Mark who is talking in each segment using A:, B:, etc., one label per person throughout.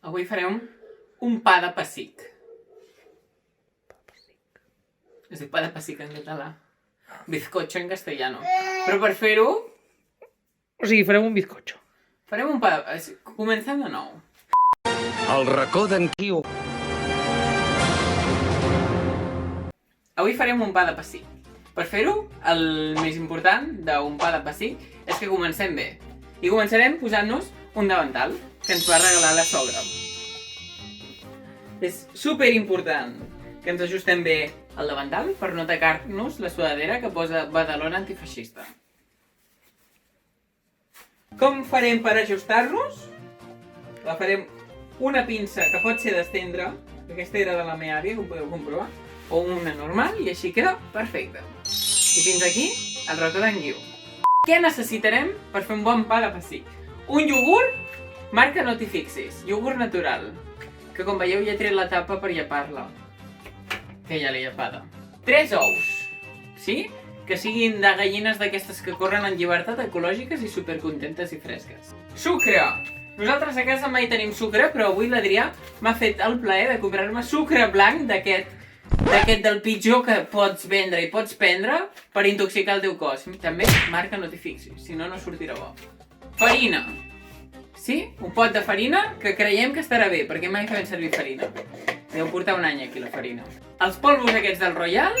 A: Avui farem un pa de pessic. Es diu pa de pessic en català. Bizcocho en castellano. Però per fer-ho...
B: O sigui, farem un bizcocho.
A: Farem un pa de... Comencem de nou.
C: El racó d'en Quiu.
A: Avui farem un pa de pessic. Per fer-ho, el més important d'un pa de pessic és que comencem bé. I començarem posant-nos un davantal que ens va regalar la sogra. És superimportant que ens ajustem bé el davantal per no tacar-nos la sudadera que posa Badalona antifeixista. Com farem per ajustar-nos? Agafarem una pinça que pot ser d'estendre, aquesta era de la meva àvia, com podeu comprovar, o una normal, i així queda perfecte. I fins aquí el racó d'en Guiu. Què necessitarem per fer un bon pa de pessic? Un iogurt, marca no t'hi fixis, iogurt natural, que com veieu ja he tret la tapa per llepar-la, que ja l'he llepada. 3 ous, sí? Que siguin de gallines d'aquestes que corren en llibertat, ecològiques i supercontentes i fresques. Sucre! Nosaltres a casa mai tenim sucre, però avui l'Adrià m'ha fet el plaer de comprar-me sucre blanc d'aquest del pitjor que pots vendre i pots prendre per intoxicar el teu cos. També marca no t'hi fixis, si no, no sortirà bo. Farina. Sí? Un pot de farina que creiem que estarà bé, perquè mai fem servir farina. Deu portar un any aquí la farina. Els polvos aquests del Royal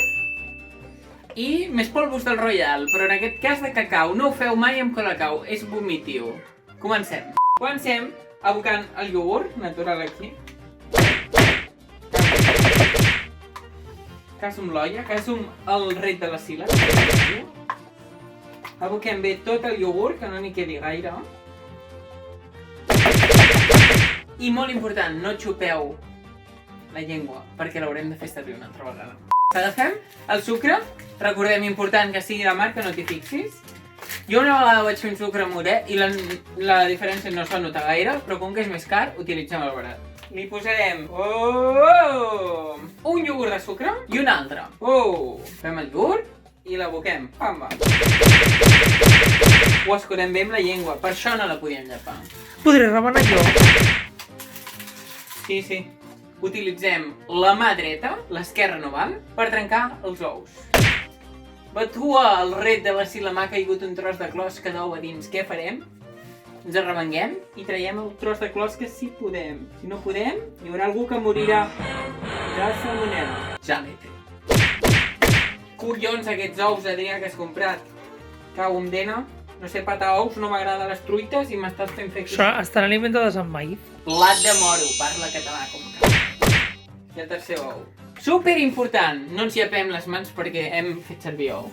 A: i més polvos del Royal, però en aquest cas de cacau. No ho feu mai amb colacau, és vomitiu. Comencem. Comencem abocant el iogurt natural aquí. Casum l'olla, casum el ret de la sila. Aboquem bé tot el iogurt, que no n'hi quedi gaire. I molt important, no xupeu la llengua, perquè l'haurem de fer servir una altra vegada. Agafem el sucre, recordem important que sigui de marca, no t'hi fixis. Jo una vegada vaig fer un sucre morè i la diferència no es va notar gaire, però com que és més car, utilitzem el barat. Li posarem un iogurt de sucre i un altre. Fem el iogurt i l'aboquem. Pamba. Ho escorem bé amb la llengua, per això no la podíem llepar.
B: Podré remenar jo.
A: Sí. Utilitzem la mà dreta, l'esquerra no val, per trencar els ous. Batua el ret de la sila, m'ha caigut un tros de closca d'ou a dins. Què farem? Ens arremanguem i traiem el tros de closca si podem. Si no podem, hi haurà algú que morirà de salmonel·la. Ja l'he tret. Collons aquests ous, Adrià, que has comprat. Cau amb dena. No sé patar ous, no m'agrada les truites i m'estàs fent fer...
B: Això estan alimentades amb maïs.
A: Blat de moro, parla català com cal. I el tercer ou. Superimportant, no ens llepem les mans perquè hem fet servir ou.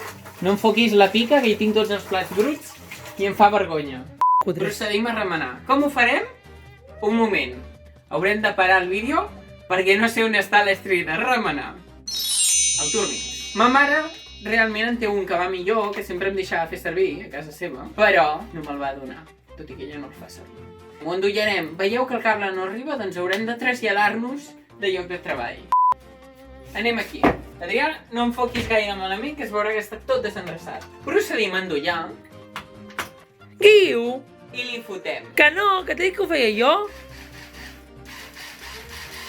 A: No enfoquis la pica, que hi tinc tots els plats bruts i em fa vergonya. Procedim a remenar. Com ho farem? Un moment. Haurem de parar el vídeo perquè no sé on està l'estri de remenar. El turni. Ma mare realment en té un que va millor, que sempre em deixava fer servir a casa seva, però no me'l va donar, tot i que ella no el fa servir. Ho endollarem. Veieu que el cable no arriba? Doncs haurem de traslladar-nos de lloc de treball. Anem aquí. Adrià, no enfoquis gaire malament, que es veurà que està tot desendreçat. Procedim a endollar.
B: Guiu!
A: I li fotem.
B: Que no, que t'he dit que ho feia jo.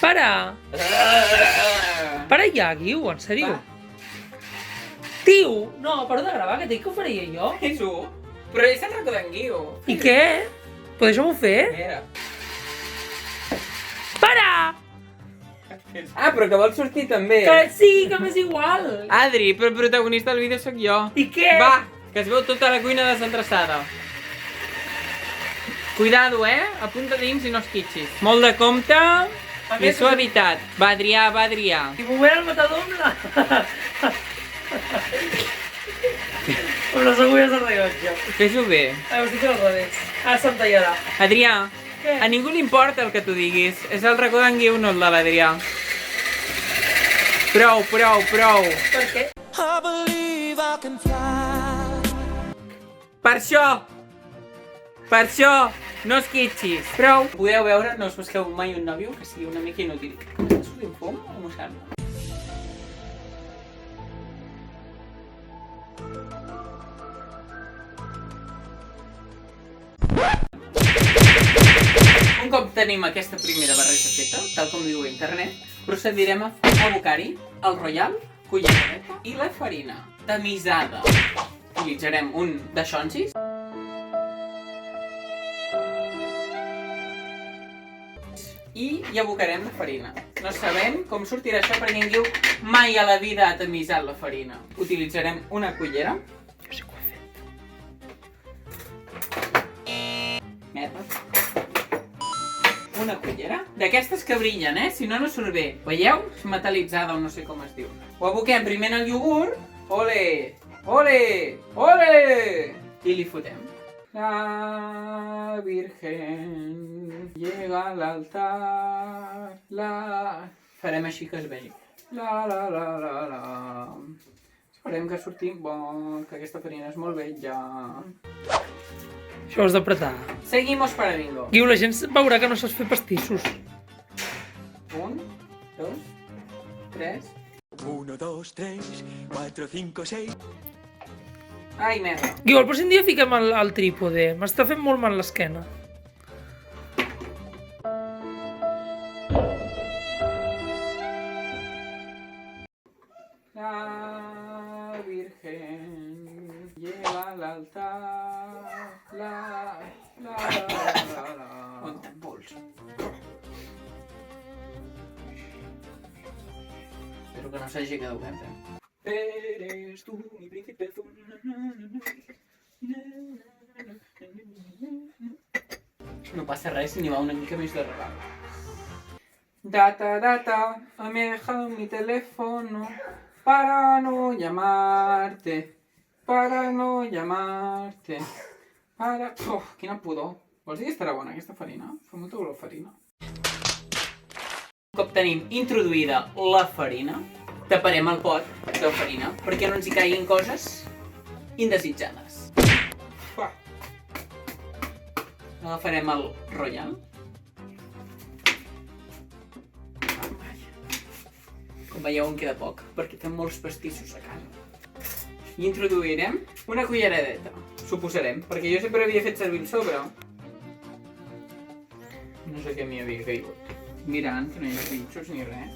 B: Para. Para ja, Guiu, en sèrio. Tio, no, paro de gravar, que t'he dit que ho faria jo.
A: És-ho. Però és el racó d'en Guiu.
B: I què? Però deixa'm-ho fer.
A: Mira.
B: Para!
A: Ah, però que vol sortir també.
B: Que sí, que m'és igual.
A: Adri, però el protagonista del vídeo sóc jo.
B: I què?
A: Va, que es veu tota la cuina desendreçada. Cuidado, Apunta dins i no esquitxis. Molt de compte i suavitat. Va, Adrià, va, Adrià.
B: I moment el matador amb les agulles de rellotge.
A: Fes-ho bé.
B: Ho estic fent al revés. Ara se'm tallarà.
A: Adrià,
B: Què?
A: a ningú li importa el que tu diguis. És el racó d'en Guiu, no el de l'Adrià. Prou.
B: Per què?
A: Per això, no esquitxis. Prou. Podeu veure, no us busqueu mai un nòvio que sigui una mica inútil. Comença a sortir fum o mossar-me? Un cop tenim aquesta primera barreja feta, tal com diu a internet, procedirem a abocar-hi el royal, cullereta i la farina tamisada. Utilitzarem un daixonsis. I hi abocarem la farina. No sabem com sortirà això perquè ningú mai a la vida ha tamisat la farina. Utilitzarem una cullera.
B: Jo sí que ho he fet.
A: Merda. Una cullera. D'aquestes que brillen, Si no, no surt bé. Veieu? És metal·litzada o no sé com es diu. Ho aboquem primer en el iogurt. Ole! Ole! Ole! I li fotem. La Virgen llega al altar. Farem així que es vegi. La. Esperem que surti bo, que aquesta farina és molt vella.
B: Això ho has d'apretar.
A: Seguimos para bingo.
B: Guiu, la gent veurà que no saps fer pastissos.
A: 1, 2, 3.
D: 1, 2, 3, 4, 5, 6.
A: Ai, merda.
B: Guiu, el pròxim dia fiquem el trípode. M'està fent molt mal l'esquena.
A: La Virgen llega al altar. La. On te'n vols? Espero que no s'hagi quedat obert, Eres tu, mi príncipe azul. No passa res ni va una mica més de regal. Data, me he dejado mi teléfono para no llamarte. Quina pudor. Vols dir que estarà bona aquesta farina? Fa molta olor a farina. Un cop tenim introduïda la farina, taparem el pot de farina perquè no ens hi caiguin coses indesitjades. Agafarem el royal. Com veieu en queda poc, perquè fem molts pastissos a casa. I introduirem una culleradeta, suposarem, perquè jo sempre havia fet servir el sobre. No sé què m'hi havia caigut. Mirant que no hi ha bitxos ni res.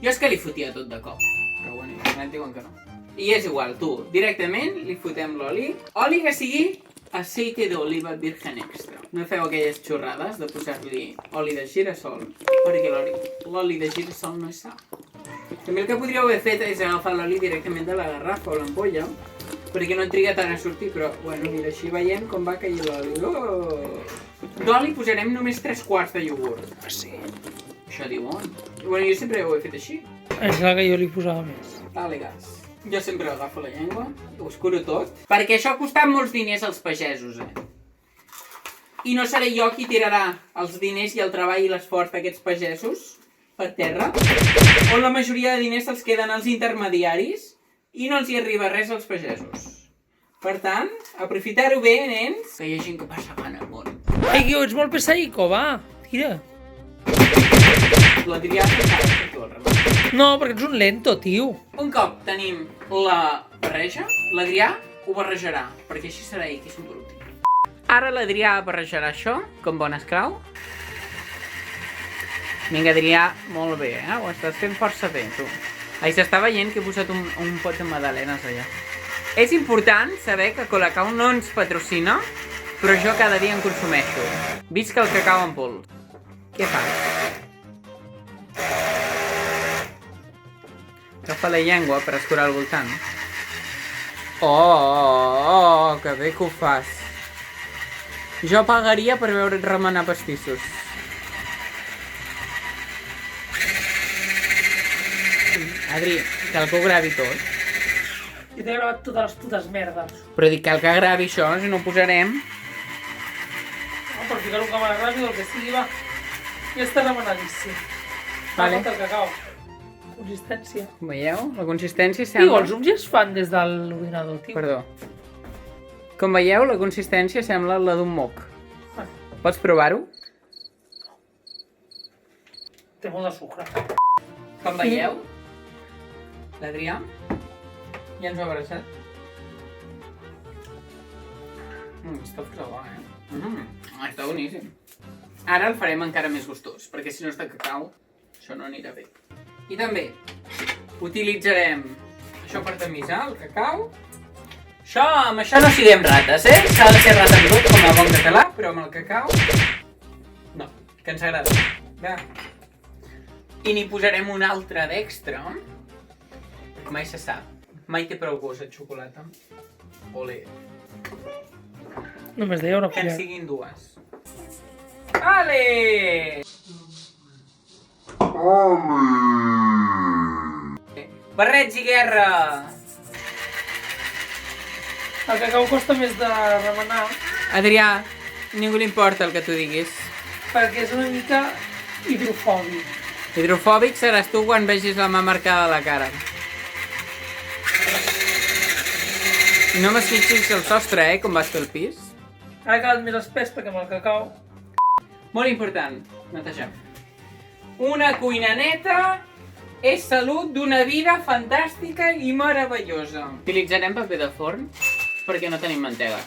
A: Jo és que li fotia tot de cop, però bueno, internet diuen que no. I és igual, tu, directament li fotem l'oli. Oli que sigui aceite d'oliva virgen extra. No feu aquelles xorrades de posar-li oli de girassol, perquè l'oli de girassol no és sa. També el que podríeu haver fet és agafar l'oli directament de la garrafa o l'ampolla, perquè no en triga tant a sortir, però, bueno, mira, així veiem com va cair l'oli. D'oli posarem només 3/4 de iogurt.
B: Ah, sí?
A: Això diuen. Bueno, jo sempre ho he fet així.
B: Em sembla que jo li posava més.
A: Dale gas. Jo sempre agafo la llengua, ho escuro tot, perquè això ha costat molts diners als pagesos, I no seré jo qui tirarà els diners i el treball i l'esforç d'aquests pagesos per terra, on la majoria de diners se'ls queden als intermediaris i no els hi arriba res als pagesos. Per tant, aprofitar-ho bé, nens, que hi ha gent que passa gana al món.
B: Ai, Guiu, ets molt pesaico, va, tira.
A: L'Adrià que tu el remat.
B: No, perquè ets un lento, tio.
A: Un cop tenim la barreja, l'Adrià ho barrejarà, perquè així serà ell qui és un per últim. Ara l'Adrià barrejarà això, com bon esclau. Vinga, Adrià, molt bé, ho estàs fent força bé, tu. Ai, s'està veient que he posat un pot de magdalenes allà. És important saber que Colacao no ens patrocina, però jo cada dia en consumeixo. Visca el cacau en pols. Què fas? Agafa la llengua per escurar al voltant. Oh, que bé que ho fas. Jo pagaria per veure't remenar pastissos. Adri, cal que ho gravi tot.
B: Jo t'he gravat totes les putes merdes.
A: Però dic, cal que gravi això, si no ho posarem.
B: No, per ficar-ho com a gravi o el que sigui, va. Ja està remenadíssim.
A: Vale.
B: El cacau. Consistència.
A: Veieu? La consistència
B: Tio,
A: sembla...
B: els llums ja es fan des de l'ordinador, tio.
A: Perdó. Com veieu, la consistència sembla la d'un moc. Pots provar-ho?
B: Té molt de sucre.
A: Com veieu, l'Adrià ja ens ho ha abraçat. Està força bo, Està boníssim. Ara el farem encara més gustós, perquè si no és de cacau, això no anirà bé. I també utilitzarem això per tamisar el cacau. Amb això no siguem rates, S'ha de ser rata amb tot, com a bon català, però amb el cacau... no, que ens agrada. Va. I n'hi posarem un altre d'extra. Mai se sap. Mai té prou gos de xocolata. Olé.
B: Només deia una
A: Que en
B: cullera.
A: siguin dues. Ale! Barrets i guerra!
B: El cacau costa més de remenar
A: Adrià, ningú li importa el que tu diguis.
B: perquè és una mica hidrofòbic.
A: Hidrofòbic seràs tu quan vegis la mà marcada a la cara. I no m'esquitxis el sostre, com vas fer el pis.
B: Ara ha quedat més espès perquè amb el cacau...
A: Molt important, netejar. Una cuina neta és salut d'una vida fantàstica i meravellosa. Utilitzarem paper de forn perquè no tenim mantega.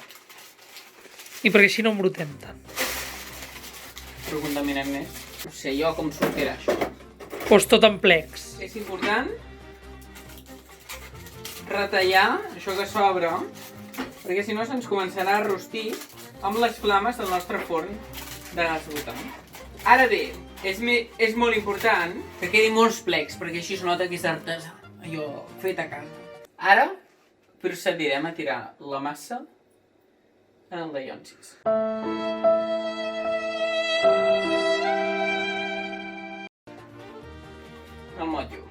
B: I perquè així no embrutem tant.
A: Però contaminem més. No sé jo com sortirà això.
B: Doncs tot en plecs.
A: És important retallar això que sobra, perquè si no se'ns començarà a rostir amb les flames del nostre forn de gas butà. Ara bé, és molt important que quedi molts plecs, perquè així es nota que és artesà, allò fet a casa. Ara procedirem a tirar la massa en el dallonsis. El motllo.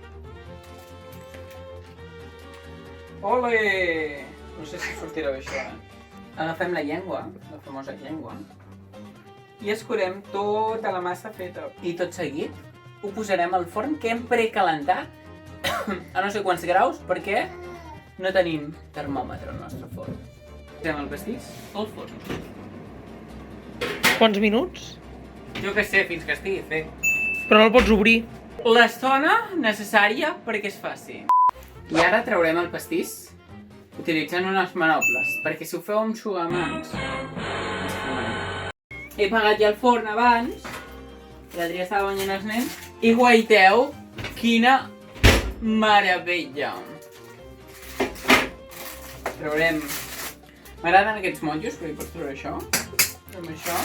A: Ole! No sé si sortirà bé això, Agafem la llengua, la famosa llengua, i escurem tota la massa feta. I tot seguit ho posarem al forn que hem precalentat a no sé quants graus, perquè no tenim termòmetre al nostre forn. Posem el pastís al forn.
B: Quants minuts?
A: Jo què sé, fins que estigui fet.
B: Però no el pots obrir.
A: L'estona necessària perquè es faci. I ara traurem el pastís utilitzant unes manoples, perquè si ho feu amb sugamans ens fumarem. He apagat ja el forn abans, l'Adrià estava banyant els nens, i guaiteu quina meravella! Traurem... M'agraden aquests monjos, perquè pots treure això, amb això.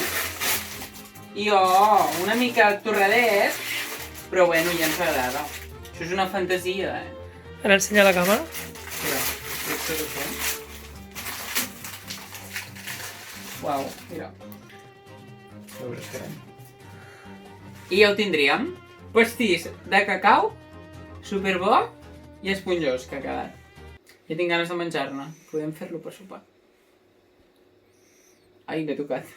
A: I una mica torradet, però bueno, ja ens agrada. Això és una fantasia,
B: Ara ensenya la càmera.
A: Mira, tot això. Uau, mira. I ja ho tindríem. Pastís de cacau, superbo i esponjós que ha quedat. Ja tinc ganes de menjar-ne. Podem fer-lo per sopar. Ai, l'he tocat.